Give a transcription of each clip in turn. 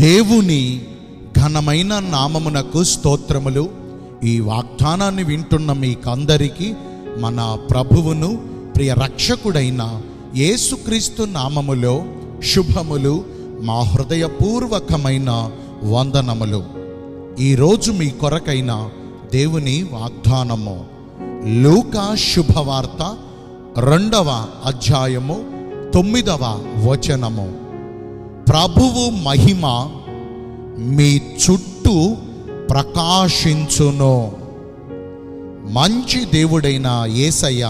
దేవుని ఘనమైన నామమునకు స్తోత్రములు. ఈ వాగ్దానాన్ని వింటున్న మీకందరికీ మన ప్రభువును ప్రియ రక్షకుడైన యేసుక్రీస్తు నామములో శుభములు, మా హృదయపూర్వకమైన వందనములు. ఈరోజు మీ కొరకైన దేవుని వాగ్దానము లూకా శుభవార్త 2వ అధ్యాయము 9వ వచనము. ప్రభువు మహిమ మీ చుట్టూ ప్రకాశించును. మంచి దేవుడైన యేసయ్య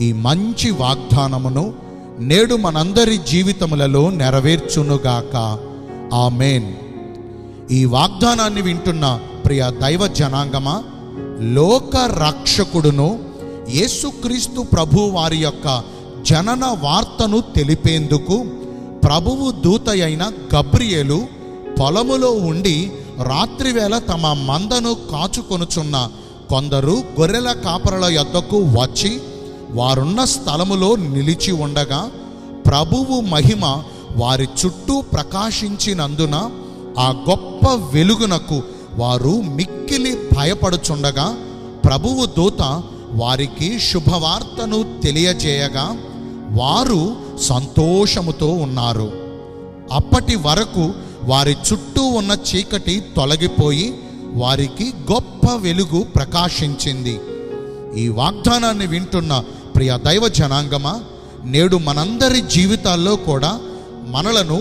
ఈ మంచి వాగ్దానమును నేడు మనందరి జీవితములలో నెరవేర్చునుగాక. ఆమేన్. ఈ వాగ్దానాన్ని వింటున్న ప్రియ దైవ జనాంగమా, లోక రక్షకుడును యేసుక్రీస్తు ప్రభు వారి యొక్క జనన వార్తను తెలిపేందుకు ప్రభువు దూత అయిన గబ్రియేలు పొలములో ఉండి రాత్రివేళ తమ మందను కాచుకొనుచున్న కొందరు గొర్రెల కాపరుల యొద్దకు వచ్చి వారున్న స్థలములో నిలిచి ఉండగా ప్రభువు మహిమ వారి చుట్టూ ప్రకాశించినందున ఆ గొప్ప వెలుగునకు వారు మిక్కిలి భయపడుచుండగా ప్రభువు దూత వారికి శుభవార్తను తెలియజేయగా వారు సంతోషముతో ఉన్నారు. అప్పటి వరకు వారి చుట్టూ ఉన్న చీకటి తొలగిపోయి వారికి గొప్ప వెలుగు ప్రకాశించింది. ఈ వాగ్దానాన్ని వింటున్న ప్రియ దైవ జనాంగమా, నేడు మనందరి జీవితాల్లో కూడా మనలను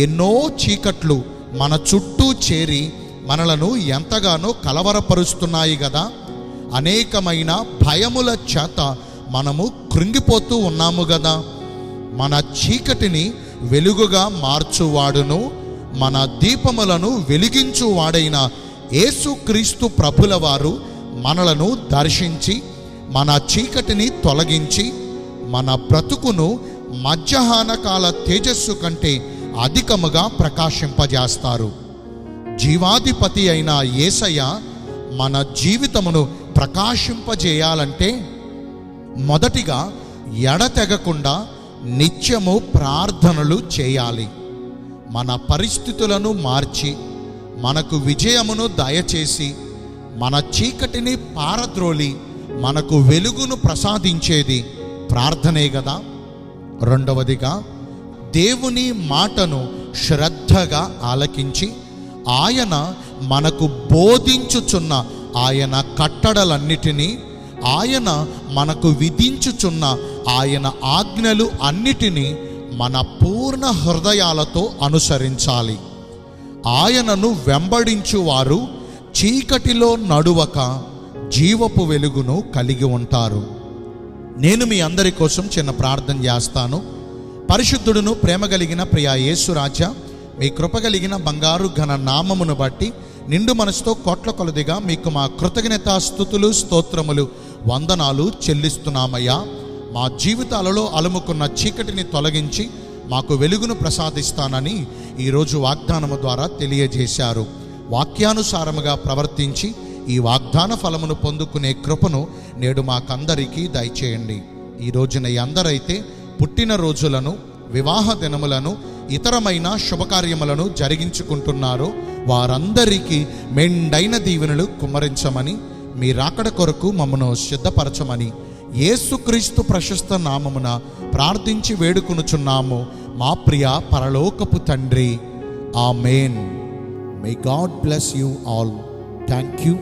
ఎన్నో చీకట్లు మన చుట్టూ చేరి మనలను ఎంతగానో కలవరపరుస్తున్నాయి కదా. అనేకమైన భయముల చేత మనము కృంగిపోతూ ఉన్నాము కదా. మన చీకటిని వెలుగుగా మార్చువాడును మన దీపములను వెలిగించువాడైన యేసుక్రీస్తు ప్రభుల వారు మనలను దర్శించి మన చీకటిని తొలగించి మన బ్రతుకును మధ్యాహ్నకాల తేజస్సు కంటే అధికముగా ప్రకాశింపజేస్తారు. జీవాధిపతి అయిన యేసయ్య మన జీవితమును ప్రకాశింపజేయాలంటే మొదటిగా ఎడతెగకుండా నిత్యము ప్రార్థనలు చేయాలి. మన పరిస్థితులను మార్చి మనకు విజయమును దయచేసి మన చీకటిని పారద్రోలి మనకు వెలుగును ప్రసాదించేది ప్రార్థనే కదా. రెండవదిగా దేవుని మాటను శ్రద్ధగా ఆలకించి ఆయన మనకు బోధించుచున్న ఆయన కట్టడలన్నిటినీ, ఆయన మనకు విధించుచున్న ఆయన ఆజ్ఞలు అన్నిటినీ మన పూర్ణ హృదయాలతో అనుసరించాలి. ఆయనను వెంబడించువారు చీకటిలో నడువక జీవపు వెలుగును కలిగి ఉంటారు. నేను మీ అందరి కోసం చిన్న ప్రార్థన చేస్తాను. పరిశుద్ధుడును ప్రేమ కలిగిన ప్రియ యేసురాజా, మీ కృప కలిగిన బంగారు ఘన నామమును బట్టి నిండు మనసుతో కోట్ల కొలదిగా మీకు మా కృతజ్ఞత స్తుతులు స్తోత్రములు వందనాలు చెల్లిస్తున్నామయ్యా. మా జీవితాలలో అలుముకున్న చీకటిని తొలగించి మాకు వెలుగును ప్రసాదిస్తానని ఈరోజు వాగ్దానము ద్వారా తెలియజేశారు. వాక్యానుసారముగా ప్రవర్తించి ఈ వాగ్దాన ఫలమును పొందుకునే కృపను నేడు మాకందరికీ దయచేయండి. ఈ రోజున ఎందరైతే పుట్టినరోజులను, వివాహ దినములను, ఇతరమైన శుభకార్యములను జరిగించుకుంటున్నారో వారందరికీ మెండైన దీవెనలు కుమ్మరించమని, మీ రాకడ కొరకు మమ్మను సిద్ధపరచమని యేసుక్రీస్తు ప్రశస్త నామమున ప్రార్థించి వేడుకొనుచున్నాము మా ప్రియ పరలోకపు తండ్రి. ఆమేన్. May God bless you all. Thank you.